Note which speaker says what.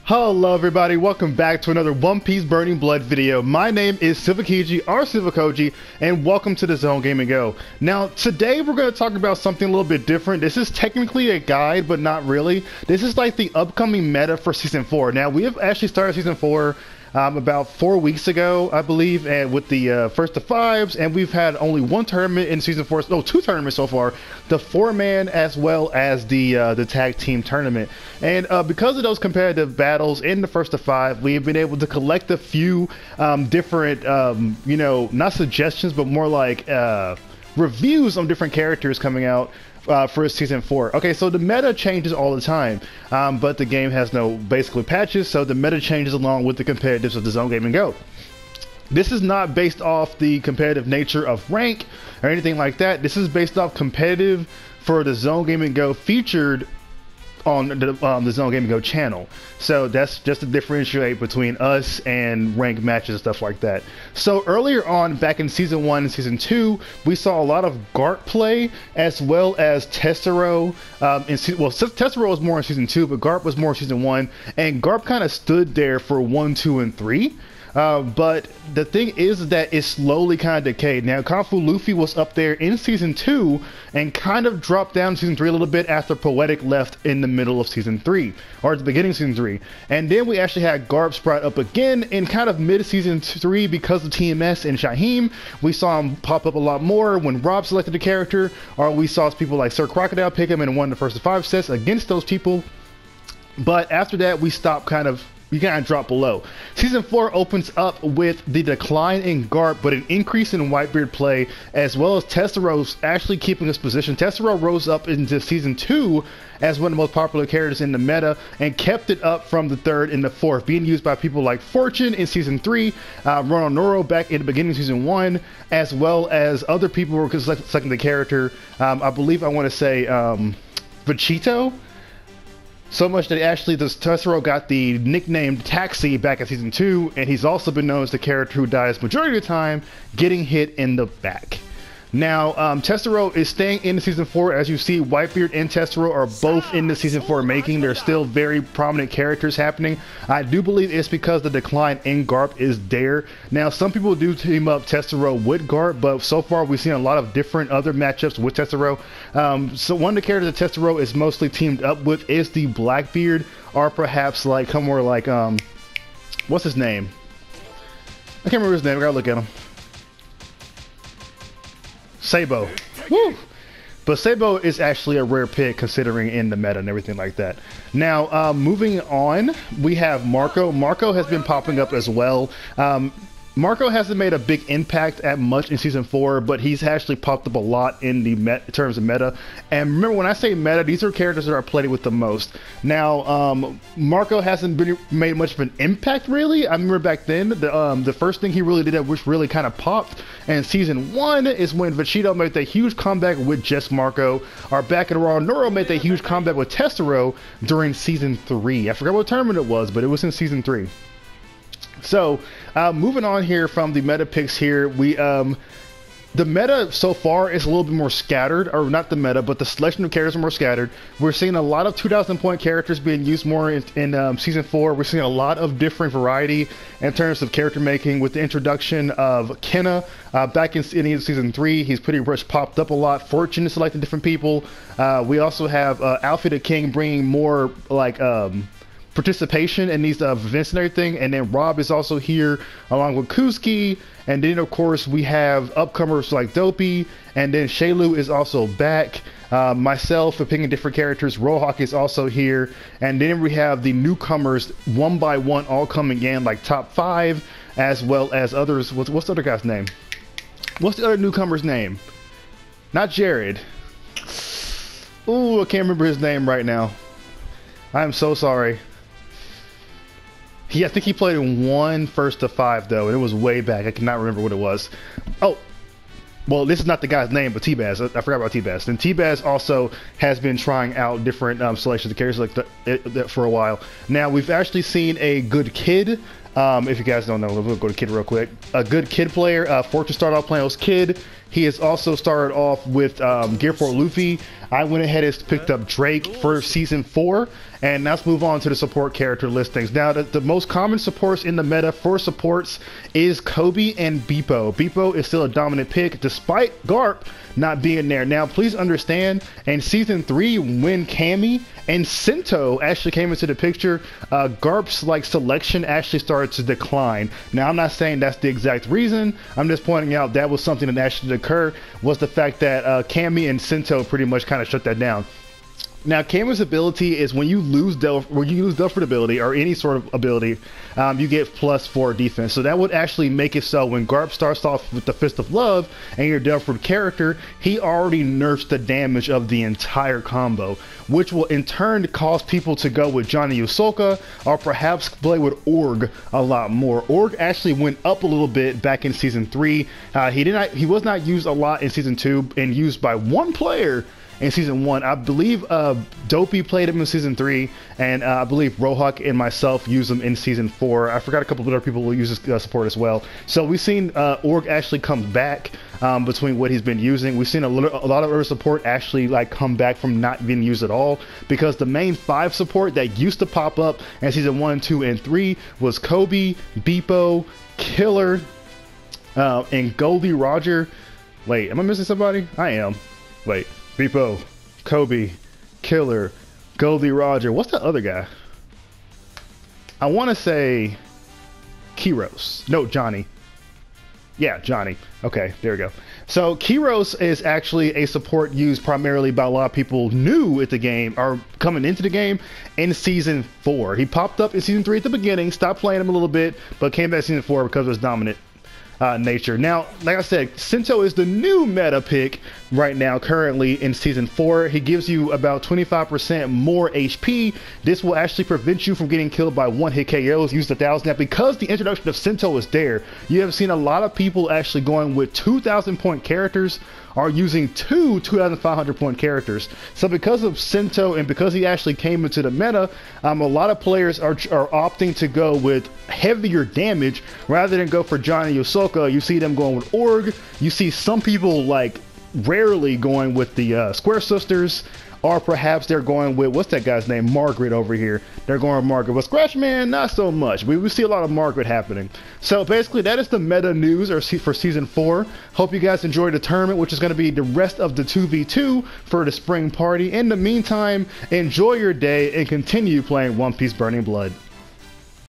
Speaker 1: Hello everybody, welcome back to another One Piece Burning Blood video. My name is Silvakiji, or Silvakoji, and welcome to the Zone Gaming Go. Now, today we're going to talk about something a little bit different. This is technically a guide, but not really. This is like the upcoming meta for Season 4. Now, we have actually started Season 4 about 4 weeks ago, I believe, and with the first to fives, and we've had only one tournament in Season 4, no, two tournaments so far, the 4-man as well as the tag team tournament. And because of those competitive battles in the first to five, we've been able to collect a few different, you know, not suggestions, but more like reviews on different characters coming out for Season 4. Okay, so the meta changes all the time, but the game has no basically patches, so the meta changes along with the competitives of the Zone Gaming Go. This is not based off the competitive nature of rank or anything like that. This is based off competitive for the Zone Gaming Go featured on the Zone Gaming Go channel. So that's just to differentiate between us and ranked matches and stuff like that. So earlier on, back in Season 1 and Season 2, we saw a lot of Garp play as well as Tesoro. Tesoro was more in Season 2, but Garp was more in Season 1, and Garp kind of stood there for 1, 2, and 3. But the thing is that it slowly kind of decayed. Now, Kung Fu Luffy was up there in Season 2 and kind of dropped down to Season 3 a little bit after Poetic left in the middle of Season 3, or at the beginning of Season 3. And then we actually had Garp Sprite up again in kind of mid-Season 3 because of TMS and Shaheem. We saw him pop up a lot more when Rob selected the character, or we saw people like Sir Crocodile pick him in one of the first to five sets against those people. But after that, we kind of drop below. Season 4 opens up with the decline in Garp, but an increase in Whitebeard play, as well as Tesoro actually keeping his position. Tesoro rose up into Season 2 as one of the most popular characters in the meta, and kept it up from the third and the fourth, being used by people like Fortune in Season 3, Rononoro back in the beginning of Season 1, as well as other people who were selecting the character. I believe I want to say Vachito. So much that actually this Tesoro got the nickname Taxi back in Season 2, and he's also been known as the character who dies majority of the time getting hit in the back. Now, Tesoro is staying in Season 4. As you see, Whitebeard and Tesoro are both in the Season 4 making. There's still very prominent characters happening. I do believe it's because the decline in Garp is there. Now, some people do team up Tesoro with Garp, but so far we've seen a lot of different other matchups with Tesoro. So one of the characters that Tesoro is mostly teamed up with is the Blackbeard, or perhaps like somewhere like, what's his name? I can't remember his name. I gotta look at him. Sabo. Woo! But Sabo is actually a rare pick considering in the meta and everything like that. Now, moving on, we have Marco. Marco has been popping up as well. Marco hasn't made a big impact at much in Season 4, but he's actually popped up a lot in the terms of meta. And remember, when I say meta, these are characters that are played with the most. Now, Marco hasn't made much of an impact, really. I remember back then, the first thing he really did, which really kind of popped in Season 1, is when Vachito made that huge comeback with just Marco, or back in Rononoro made that huge comeback with Tesoro during Season 3. I forgot what tournament it was, but it was in Season 3. So, moving on here from the meta picks here, the meta so far is a little bit more scattered, or not the meta, but the selection of characters are more scattered. We're seeing a lot of 2,000 point characters being used more in Season 4. We're seeing a lot of different variety in terms of character making with the introduction of Kenna. Back in Season 3, he's pretty much popped up a lot. Fortune is selecting different people. We also have Alfie the King bringing more like participation in these events and everything, and then Rob is also here along with Kuski, and then of course we have upcomers like Dopey, and then Shaylu is also back. Myself for picking different characters, Rohawk is also here, and then we have the newcomers one by one all coming in, like top 5, as well as others. What's the other guy's name? What's the other newcomer's name? Not Jared. Ooh, I can't remember his name right now. I am so sorry. I think he played in one first to 5 though, and it was way back. I cannot remember what it was. Oh, well, this is not the guy's name, but T-Baz. I forgot about T-Baz. And T-Baz also has been trying out different selections of characters like for a while. Now, we've actually seen a good kid. If you guys don't know, we'll go to Kid real quick. A good Kid player. Fortune started off playing as Kid. He has also started off with Gear 4 Luffy. I went ahead and picked up Drake for Season 4, and let's move on to the support character listings. Now, the most common supports in the meta for supports is Kobe and Beepo. Beepo is still a dominant pick, despite Garp not being there. Now, please understand, in Season 3, when Cammy and Sento actually came into the picture, Garp's selection actually started to decline. Now, I'm not saying that's the exact reason. I'm just pointing out that was something that actually occurred, was the fact that Cammy and Sento pretty much kind of shut that down. Now, Cammy's ability is when you lose Delphin ability or any sort of ability, you get +4 defense. So that would actually make it so when Garp starts off with the Fist of Love and your Delphin character, he already nerfs the damage of the entire combo, which will in turn cause people to go with Johnny Usoka or perhaps play with Org a lot more. Org actually went up a little bit back in Season 3. He was not used a lot in Season 2 and used by one player in Season 1. I believe Dopey played him in Season 3, and I believe Rohawk and myself used him in Season 4. I forgot a couple of other people who use this support as well. So we've seen Org actually come back between what he's been using. We've seen a lot of other support actually come back from not being used at all, because the main 5 support that used to pop up in Season 1, 2, and 3 was Kobe, Beepo, Killer, and Goldie Roger. Wait, am I missing somebody? I am. Wait. Beepo, Kobe, Killer, Goldie Roger. What's the other guy? I want to say Kiros. No, Johnny. Yeah, Johnny. Okay, there we go. So Kiros is actually a support used primarily by a lot of people new at the game, or coming into the game in Season 4. He popped up in Season 3 at the beginning, stopped playing him a little bit, but came back in Season 4 because of his dominant nature. Now, like I said, Sento is the new meta pick right now, currently in Season 4. He gives you about 25% more HP. This will actually prevent you from getting killed by one-hit KOs. Use the 1,000. Now, because the introduction of Sento is there, you have seen a lot of people actually going with 2,000 point characters are using 2,500 point characters. So because of Sento and because he actually came into the meta, a lot of players are opting to go with heavier damage rather than go for Johnny Usoka. You see them going with Org. You see some people rarely going with the Square Sisters, or perhaps they're going with, what's that guy's name, Margaret over here. They're going with Margaret, but Scratchman, not so much. We see a lot of Margaret happening. So basically, that is the meta news for Season 4. Hope you guys enjoyed the tournament, which is going to be the rest of the 2v2 for the spring party. In the meantime, enjoy your day and continue playing One Piece Burning Blood.